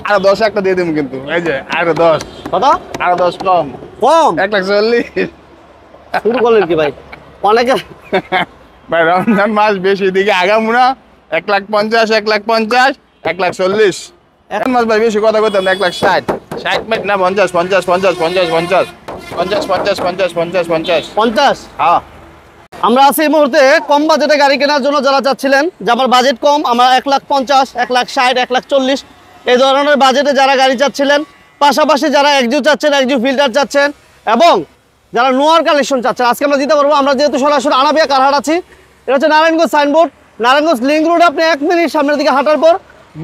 আরো 10 একটা দিয়ে দিম কিন্তু এই যে আরো 10 কত আরো 10 কম কম 1,40,000 শুরু করলেন কি ভাই অনেকে ভাই রমজান মাস বেশি দিকে আগামু না 1,50,000 1,50,000 1,40,000 এখন মাস ভাই বেশি কথা কইতাম 1,60,000 60 মিনিট না 50 50 50 50 50 50 50 50 50 50 50 হ্যাঁ আমরা আছি এই মুহূর্তে কম বাজেটে গাড়ি কেনার জন্য যারা চাচ্ছিলেন যে আমার বাজেট কম আমরা 1,50,000 1,60,000 1,40,000 এই ধরনের বাজেটে যারা গাড়ি চাচ্ছিলেন পাশাপাশি যারা একজিউ চাচ্ছেন একজিউ ফিল্টার চাচ্ছেন এবং যারা নোয়ার কালেকশন চাচ্ছেন আজকে আমরা দিতে পারবো আমরা যেহেতু সরাসরি আনাবিয়া কারহাট আছি এটা হচ্ছে Narayanganj signboard Narayanganj link road আপনি 1 মিনিট সামনের দিকে হাঁটার পর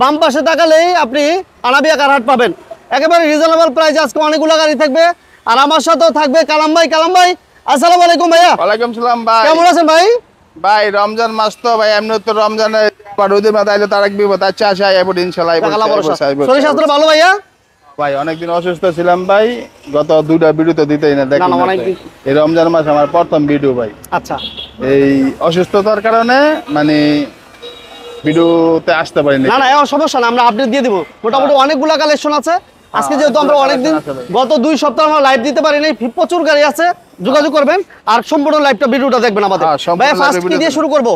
বাম পাশে তাকালেই আপনি আনাবিয়া কারহাট পাবেন একেবারে রিজনেবল প্রাইস আজকে অনেকগুলো গাড়ি থাকবে আর আমার সাথেও থাকবে কালাম ভাই আসসালামু আলাইকুম ভাইয়া ওয়ালাইকুম সালাম ভাই কেমন আছেন ভাই ভাই রমজান মাস তো ভাই এমনি তো রমজানে রোদে মাথা আইলে তারাক বিপদ আচ্ছা আসা এবার ইনশাআল্লাহ শরীর স্বাস্থ্য ভালো ভাইয়া ভাই অনেকদিন অসুস্থ ছিলাম ভাই গত দুইটা ভিডিও তো দিতেই না দেখেন এই রমজান মাস আমার প্রথম ভিডিও ভাই আচ্ছা এই অসুস্থতার কারণে মানে ভিডিওতে আসতে পারিনি না সমস্যা না আমরা আপডেট দিয়ে দিব মোটামুটি অনেকগুলা কালেকশন আছে আজকে যেহেতু আমরা অনেকদিন গত 2 সপ্তাহ আমরা লাইভ দিতে পারি নাই প্রচুর গাড়ি আছে যোগাযোগ করবেন আর সম্পূর্ণ লাইভটা ভিডিওটা দেখবেন আমাদের ভাই ফার্স্ট কি দিয়ে শুরু করব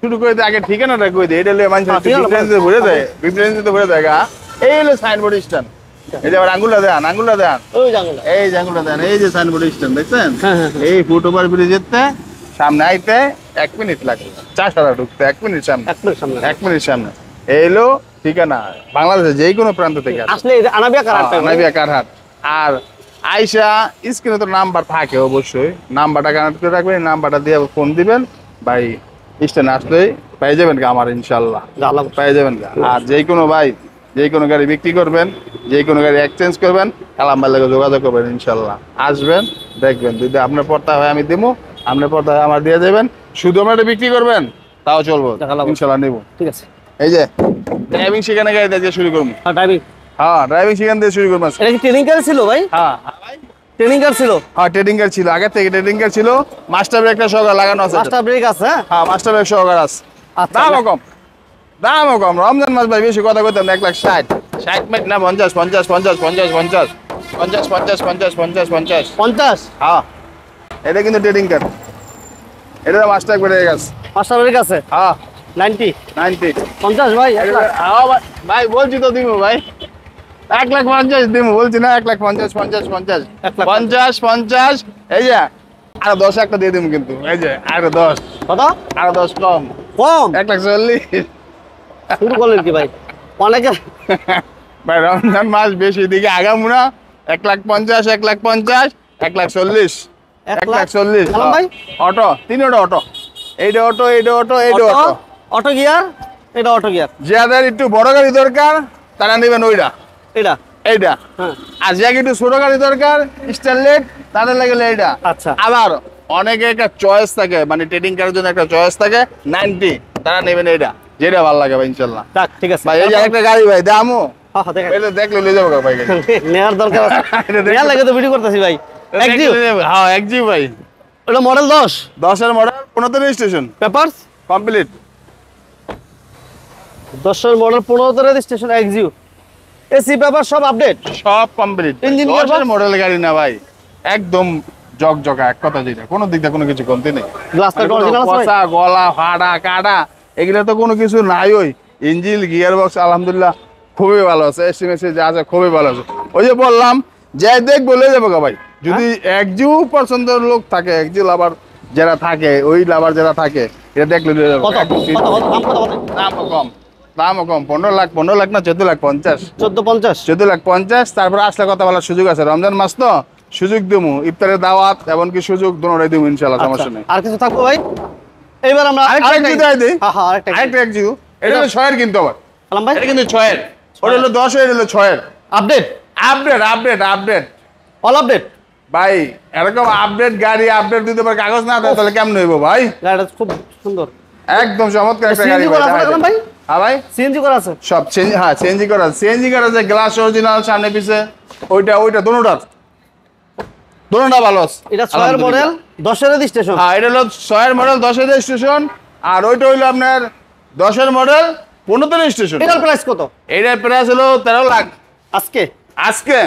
শুরু করে আগে ঠিকানাটা কই দে এটা লয়ে মানুষ ডিফারেন্সে ভরে যায় ডিফারেন্সে ভরে যায় এই হলো সাইনবোর্ড স্ট্যান্ড এই যে আঙ্গুলটা দেন এই জাঙ্গুলটা দেন এই যে সাইনবোর্ড স্ট্যান্ড দেখছেন এই ফুটওভার ব্রিজেতে সামনে আইতে 1 মিনিট লাগে চাষারা ঢুকতে 1 মিনিট সামনে 1 মিনিট সামনে এই হলো ঠিকানা বাংলাদেশের যে কোনো প্রান্ত থেকে আসলে আনাবিয়া কারহাট আর আয়শা স্ক্রিনে তো নাম্বার থাকে অবশ্যই নাম্বারটা কানেক্ট করে রাখবেন নাম্বারটা দিয়ে ফোন দিবেন ভাই স্ট্যান্ড আসলেই পেয়ে যাবেন আমার ইনশাল্লাহ পেয়ে যাবেন আর যে কোনো ভাই যে কোনো গাড়ি বিক্রি করবেন যে কোনো গাড়ি এক্সচেঞ্জ করবেন কালাম ভাইয়ের লাগে যোগাযোগ করবেন ইনশাল্লাহ আসবেন দেখবেন যদি আপনার পড়তা হয় আমি দেবো আপনার পড়তা হয় আমার দিয়ে যাবেন শুধু আপনারা বিক্রি করবেন তাও চলবো ইনশাল্লাহ নেবো ঠিক আছে এই যে ড্রাইভিং শেখানো গাড়ি দিয়ে শুরু করবো ড্রাইভিং শেখান দিয়ে শুরু করবো এটা কি ট্রেনিং কার ছিল ভাই ট্রেনিং কার ছিল ট্রেনিং কার ছিল আগে থেকে ট্রেনিং কার ছিল মাস্টার ব্রেকটা সহকারে লাগানো আছে মাস্টার ব্রেক আছে মাস্টার ব্রেক সহকারে আছে দামও কম রমজান মাস ভাই বেশি কথা কইতাম 1,60,000 60 মিনিট না 50 50 50 50 50 50 50 50 50 50 50 হ্যাঁ এটা কিন্তু ট্রেনিং কার এটা মাস্টার ব্রেক আছে মাস্টার ব্রেক আছে 90 50 ভাই ভাই বলছি তো দিমু ভাই 1,50,000 দিমু বলছি না 1,50,000 50 50 50 50 এই যে আরো 10 একটা দিয়ে দিমু কিন্তু এই যে আরো 10 কত আরো 10 কম 1,40,000 শুরু করলেন কি ভাই অনেকে ভাই রমজান মাস বেশি দিকে আগামু না 1,50,000 1,50,000 1,40,000 1,40,000 ভাই অটো 3 অটো এইটা অটো অটো গিয়ার এটা অটো গিয়ার যাদের একটু বড় গাড়ি দরকার তারা নেবেন ওইটা এইটা আর যাকে একটু ছোট গাড়ি দরকার স্টারলেট তাদের লাগে এইটা আচ্ছা আবার অনেকে একটা চয়েস থাকে মানে ট্রেডিং করার জন্য একটা চয়েস থাকে 90 তারা নেবেন এইটা যেটা ভালো লাগে ভাই ইনশাআল্লাহ ঠিক আছে ভাই এই যে একটা গাড়ি ভাই দামও দেখলে নিয়ে যাবো ভাই নেয়ার দরকার নেয়ার লাগে তো ভিডিও করতেছি ভাই একজিউ ভাই এটা মডেল 10 এর মডেল 15 রেজিস্ট্রেশন পেপারস কমপ্লিট 10 এর মডেল 15 রেজিস্ট্রেশন একজিউ এসি পেপার সব আপডেট সব কমপ্লিট ইঞ্জিন গিয়ার মডেল গাড়ি না ভাই একদম জকজকা এক কথা যেটা কোনো দিক দিয়ে কোনো কিছু কমতি নেই গ্লাসটা অরিজিনাল আছে পচা গলা ফাড়া কাটা এগুলা তো কোনো কিছু নাই ওই ইঞ্জিন গিয়ার বক্স আলহামদুলিল্লাহ খুবই ভালো আছে এসটিমেসি যা আছে খুবই ভালো আছে ওই যে বললাম যে দেখ বলে যাবো ভাই যদি একজিউ পছন্দের লোক থাকে একজিউ লাভার যারা থাকে ওই লাভার যারা থাকে এটা দেখলে দামও কম 15 লাখ না 14 লাখ 50 তারপরে আসলে কথা বলার সুযোগ আছে রমজান মাস তো সুযোগ দেবো ইফতারের দাওয়াত এমনকি সুযোগ দোনোটাই দেবো ইনশাআল্লাহ সমস্যা নেই আর কিছু থাকবো ভাই এইবার আমরা আরেকটা একজিউ এটা হলো 6 এর কিন্তু আবার ভাই এটা কিন্তু 6 এর ওটা হলো 10 এর হলো 6 এর আপডেট অল আপডেট ভাই এরকম আপডেট গাড়ি আপডেট দিতে পারে কাগজ না তাহলে কেমন হইব ভাই গাড়িটা খুব সুন্দর একদম চমৎকার একটা গাড়ি ভাই ভাই সিএনজি করা আছে সব সিএনজি করা আছে গ্লাস অরিজিনাল সামনে পিছে ওইটা দোনোটা ভালো আছে এটা 6 এর মডেল 10 এর রেজিস্ট্রেশন এটা হলো 6 এর মডেল 10 এর রেজিস্ট্রেশন আর ওইটা হইলো আপনার 10 এর মডেল 15 রেজিস্ট্রেশন। এটার প্রাইস কত? এটার প্রাইস হলো 13 লাখ। আজকে আজকে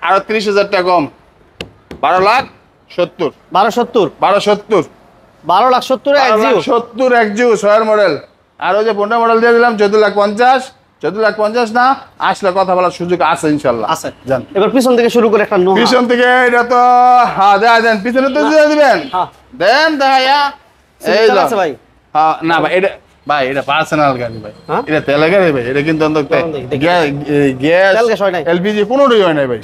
আরো 30,000 টাকা কম, 12,70,000। 1270, 12,70,000, 12,70,000 একজিও। 12,70,000 একজিও 6 মডেল। আর ওই যে 15 মডেল দিয়ে দিলাম 14,50,000। 14,50,000 না, আসলে কথা বলার সুযোগ আছে ইনশাল্লাহ। আছে। জান এবার পিছন থেকে শুরু করে একটা নোহা। পিছন থেকে এটা তো হ্যাঁ দেন, পিছনে তো দিয়ে দিবেন। হ্যাঁ। দেন দেখাইয়া এই সিস্টেম লো। আছে ভাই। হ্যাঁ না ভাই, এটা পার্সোনাল গাড়ি ভাই। হ্যাঁ? এটা তেলে গাড়ি ভাই, এটা কিন্তু অন্তত দেখি। গ্যাস তেল গ্যাস হয় নাই। এলপিজি কোনোটাই হয় নাই ভাই।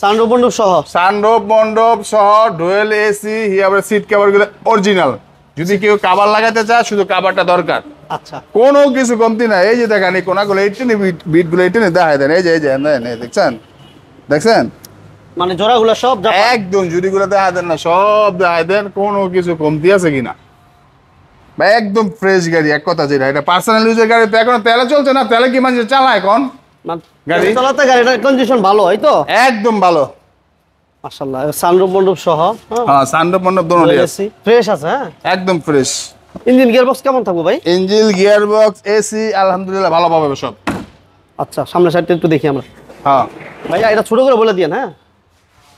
সানরুফ মন্ডপ সহ। সানরূপ মণ্ডপ সহ ডুয়েল এসি, হিয়াবার সিট কভার গুলো অরিজিনাল। যদি কেউ কাভার লাগাতে চায় শুধু কাভারটা দরকার, আচ্ছা। কোনো কিছু কমতি নাই। এই যে দেখেন এই কোনাগুলো এইটেনে বিট গুলো এইটেনে দেখায় দেন, এই যে দেখছেন দেখছেন মানে জোড়াগুলো সব জাপান। একদম জুড়িগুলো দেখা দেন না, সব দেখা দেন, কোনো কিছু কমতি আছে কিনা ভাই। একদম ফ্রেশ গাড়ি, এক কথা যেটা এটা পার্সোনাল ইউজের গাড়ি। তো এখন তেলে চলছে না, তেলে কি মানুষ চালায় এখন গাড়ি? চালাতে গাড়িটার কন্ডিশন ভালো হয় তো একদম ভালো মাশাআল্লাহ। সানরুফ মন্ডপ সহ। হ্যাঁ, সানরূপ মণ্ডপ দোনোটাই আছে, ফ্রেশ আছে। হ্যাঁ, একদম ফ্রেশ। ইঞ্জিন গিয়ারবক্স কেমন থাকবে ভাই? ইঞ্জিন গিয়ারবক্স এসি আলহামদুলিল্লাহ ভালো পাবে সব। আচ্ছা, সামনের সাইডটা একটু দেখি আমরা। হ্যাঁ, ভাইয়া এটা ছোট করে বলে দিয়েন। হ্যাঁ,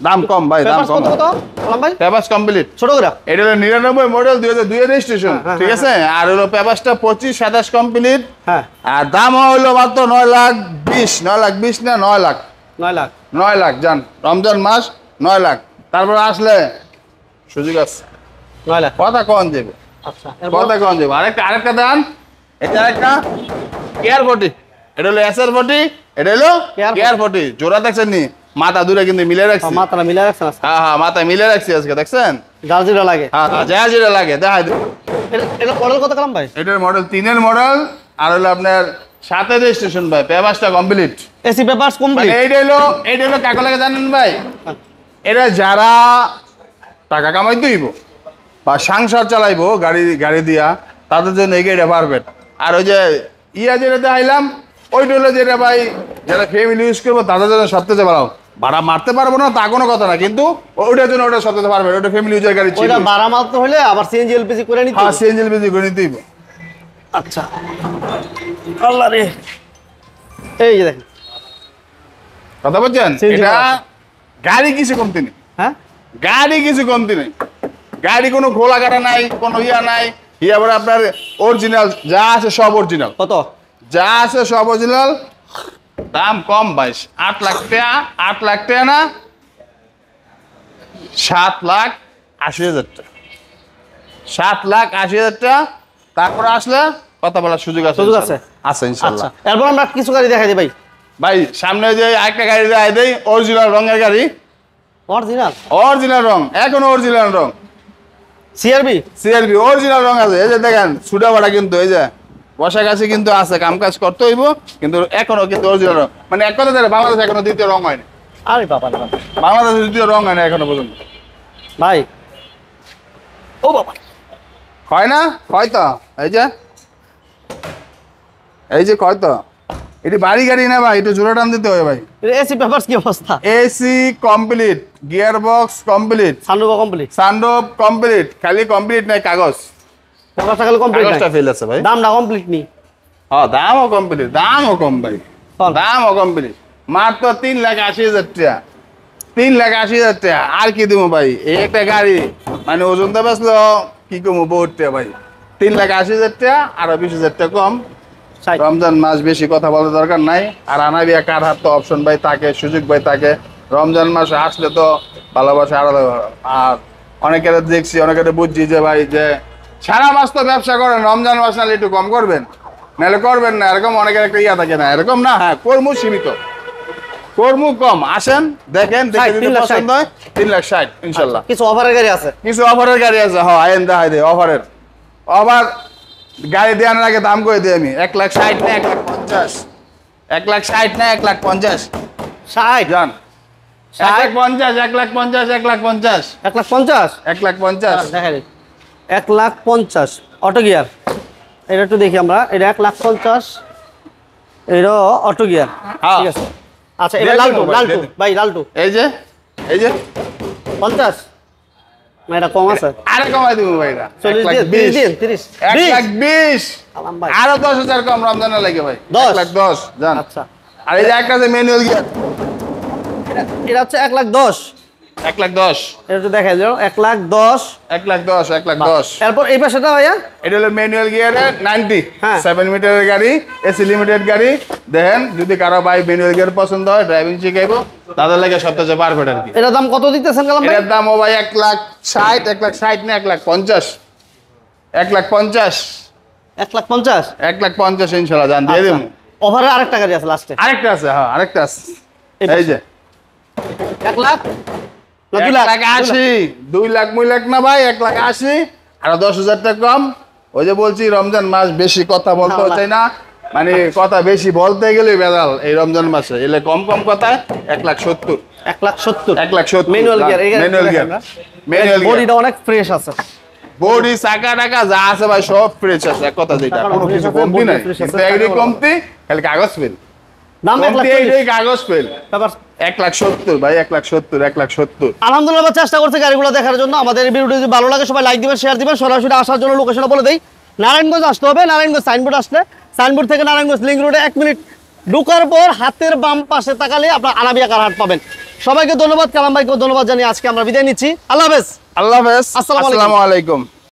দাম কম ভাই, দাম পেপারস কম। কত কত বললাম ভাই? পেপারস কমপ্লিট ছোট করে। এটা হলো 99 মডেল 2002 এর রেজিস্ট্রেশন, ঠিক আছে। আর হলো পেপারসটা 25-27 কমপ্লিট। হ্যাঁ, আর দাম হলো মাত্র 9,20,000, 9,20,000 না 9 লাখ, 9 লাখ। 9 লাখ জান। রমজান মাস 9 লাখ, তারপর আসলে সুযোগ আছে, 9 লাখ। কথা কন যাবে, আচ্ছা, কথা কন যাবে। আরেকটা দান, এটা একটা কেয়ার 40, এটা হলো এসআর 40, এটা হলো Care কেয়ার 40। জোড়া দেখছেন নি, মাথা দূরে কিন্তু মিলে রাখছি। মাত্রা মিলে রাখছেন আজকে। হ্যাঁ হ্যাঁ, মাথা মিলে রাখছি আজকে, দেখছেন? জার্জিরা লাগে। হ্যাঁ হ্যাঁ, যা যেটা লাগে দেখাই দেব। এটা মডেল কত কালাম ভাই? এটার মডেল 3-এর মডেল, আর হলো আপনার 7-এর রেজিস্ট্রেশন ভাই। পেপারসটা কমপ্লিট, এসি পেপারস মানে কমপ্লিট। এইটা হলো কাকে লাগে জানেন ভাই? এটা যারা টাকা কামাইতে হইব বা সংসার চালাইবো গাড়ি দিয়া, তাদের জন্য এই গাড়িটা পারবেন। আর ওই যে যেটা দেখাইলাম ওইটা হলো যেটা ভাই যারা ফ্যামিলি ইউজ করবো তাদের জন্য সবথেকে ভালো। ভাড়া মারতে পারবো না তা কোনো কথা না, কিন্তু ওইটার জন্য ওটা সবথেকে পারবেন। ওটা ফ্যামিলি ইউজের গাড়ি ছিল। ওইটা ভাড়া মারতে হলে আবার সিএনজি এলপিজি করে নিতে। হ্যাঁ, সিএনজি এলপিজি করে নিতে হইব। আচ্ছা, আল্লাহ রে। এই যে দেখেন, কথা বলছেন? CNG এটা করা গাড়ি কিছু কমতি নেই, হ্যাঁ গাড়ি কিছু কমতি নেই। গাড়ি কোনো খোলা কাটা নাই, কোনো নাই। আবার আপনার অরিজিনাল যা আছে সব অরিজিনাল, কত? যা আছে সব অরিজিনাল। দাম কম ভাই, 8 লাখ টাকা। 8 লাখ টাকা না, 7,80,000 টাকা। 7,80,000 টাকা। তারপর আসলে কথা বলার সুযোগ আছে, সুযোগ আছে? আছে ইনশাল্লাহ। আচ্ছা, এরপর আমরা কিছু গাড়ি দেখাই দিই ভাই। ভাই সামনে যে আরেকটা গাড়ি দেখাই দেই, অরিজিনাল রঙের গাড়ি, অরিজিনাল অরিজিনাল রং, এখনো অরিজিনাল রং। সিআরবি সিআরবি অরিজিনাল রং আছে। এই যে দেখেন সুডা ভাড়া কিন্তু এই যে বসা কাছে কিন্তু আছে, কাম কাজ করতে হইব, কিন্তু এখনো কিন্তু অরিজিনাল রং। মানে এক কথা ধরে বাংলাদেশে এখনো দ্বিতীয় রং হয়নি। আরে বাবা রে বাবা। বাংলাদেশে দ্বিতীয় রং হয় না এখনো পর্যন্ত। ভাই ও বাবা, হয় না? হয়তো এই যে হয়তো এটি বাড়ি গাড়ি না ভাই, একটু জোড়া টান দিতে হবে ভাই। এসি পেপারস কি অবস্থা? AC complete, gear box complete, sunroof complete, sunroof complete, খালি কমপ্লিট নাই কাগজ, পেপারসটা খালি কমপ্লিট। কাগজটা ফেল আছে ভাই। দামটা কমপ্লিট নি। হ্যাঁ, দামও কমপ্লিট, দামও কম ভাই, কম। দামও কমপ্লিট। মাত্র 3,80,000 টাকা, 3,80,000 টাকা। আর কি দিব ভাই? এই একটা গাড়ি মানে ওজন তো বেসলো কি কমো বহুত টাকা ভাই। 3,80,000 টাকা, আরো 20,000 টাকা কম। ষাট। রমজান মাস বেশি কথা বলার দরকার নাই। আর আনাবিয়া কার হাত তো অপশন ভাই থাকে, সুযোগ ভাই থাকে। রমজান মাসে আসলে তো ভালোবাসা আলাদা। আর অনেকের দেখছি, অনেকের বুঝছি যে ভাই যে সারা মাস তো ব্যবসা করেন, রমজান মাস নাহলে একটু কম করবেন, নাহলে করবেন না, এরকম অনেকের একটা থাকে না, এরকম না। হ্যাঁ, কর্ম সীমিত, কর্ম কম। আসেন দেখেন, দেখে যদি 3,60,000 পছন্দ হয় 3,60,000 ইনশাল্লাহ। কিছু অফারের গাড়ি আছে? কিছু অফারের গাড়ি আছে। হ্যাঁ, আইন দেখাই দে অফারের। আবার গাড়ি দেওয়ার আগে দাম করে দিই আমি। 1,60,000 না 1,50,000, 1,60,000 না 1,50,000 ষাট। জান। 60? 1,50,000, 1,50,000, 1,50,000, 1,50,000 1,50,000। দেখা যায় 1,50,000 অটো গিয়ার। এটা একটু দেখি আমরা। এটা 1,50,000, এটা অটো গিয়ার। হ্যাঁ। ঠিক আছে। আচ্ছা, এটা দিয়ে লালটু, দিবো ভাই, লালটু দিয়ে ভাই, লালটু এই যে 50। না এটা কম আছে। আরে কমাই দিব ভাই এটা 40 দিয়ে 30 দিন 30 1,20,000 আলাম ভাই আরো 10,000 কম রমজানের লাগে ভাই 10 1,10,000 জান। আচ্ছা আর এই যে একটা যে ম্যানুয়াল গিয়ার এটা হচ্ছে 1,10,000 1,10,000 এটা একটু দেখাই দাও 1,10,000 1,10,000 এরপর এই পাশেটা ভাইয়া এটা হলো ম্যানুয়াল গিয়ারের 90 হ্যাঁ। 7 মিটারের গাড়ি এসি লিমিটেড গাড়ি। দেখেন যদি কারো ভাই ম্যানুয়াল গিয়ার পছন্দ হয় ড্রাইভিং শিখাইবো তাদের লাগে সবচেয়ে পারফেক্ট আর কি। এটার দাম কত দিতেছেন কালাম ভাই? এটার দাম ও ভাই 1,60,000 1,60,000 না 1,50,000 1,50,000 1,50,000 1,50,000 ইনশাআল্লাহ জান দিয়ে দেবো। ওভারে আরেকটা গাড়ি আছে লাস্টে আরেকটা আছে, হ্যাঁ আরেকটা আছে এই যে 1 লাখ না 2 লাখ 1,80,000 2 লাখ মুই লাখ না ভাই 1,80,000 আর 10,000 টাকা কম। ওই যে বলছি রমজান মাস বেশি কথা বলতে হচ্ছে না, মানে কথা বেশি বলতে গেলে বেদাল এই রমজান মাসে এলে কম কম কথা 1,70,000 1,70,000 1,70,000 manual gear manual gear manual gear বডিটা অনেক ফ্রেশ আছে বডি চাকা টাকা যা আছে ভাই সব ফ্রেশ আছে, এক কথা যেটা কোনো কিছু কমতি নাই, কিন্তু একদিকে কমতি খালি কাগজ ফেল দাম 1 লাখ কমতি এইটাই কাগজ ফেল তারপর 1,70,000 ভাই 1,70,000 আলহামদুলিল্লাহ আমরা চেষ্টা করছি গাড়িগুলো দেখার জন্য। আমাদের এই ভিডিওটি যদি ভালো লাগে সবাই লাইক দিবেন শেয়ার দিবেন। সরাসরি আসার জন্য লোকেশনটা বলে দেই, নারায়ণগঞ্জ আসতে হবে। নারায়ণগঞ্জ সাইনবোর্ড আসলে সাইনবোর্ড থেকে নারায়ণগঞ্জ লিংক রোডে 1 মিনিট ঢোকার পর হাতের বাম পাশে তাকালে আপনার আনাবিয়া কারহাট পাবেন। সবাইকে ধন্যবাদ, কালাম ভাইকেও ধন্যবাদ জানিয়ে আজকে আমরা বিদায় নিচ্ছি। আল্লাহ হাফেজ। আল্লাহ হাফেজ, আসসালামু আলাইকুম। আসসালামু আলাইকুম।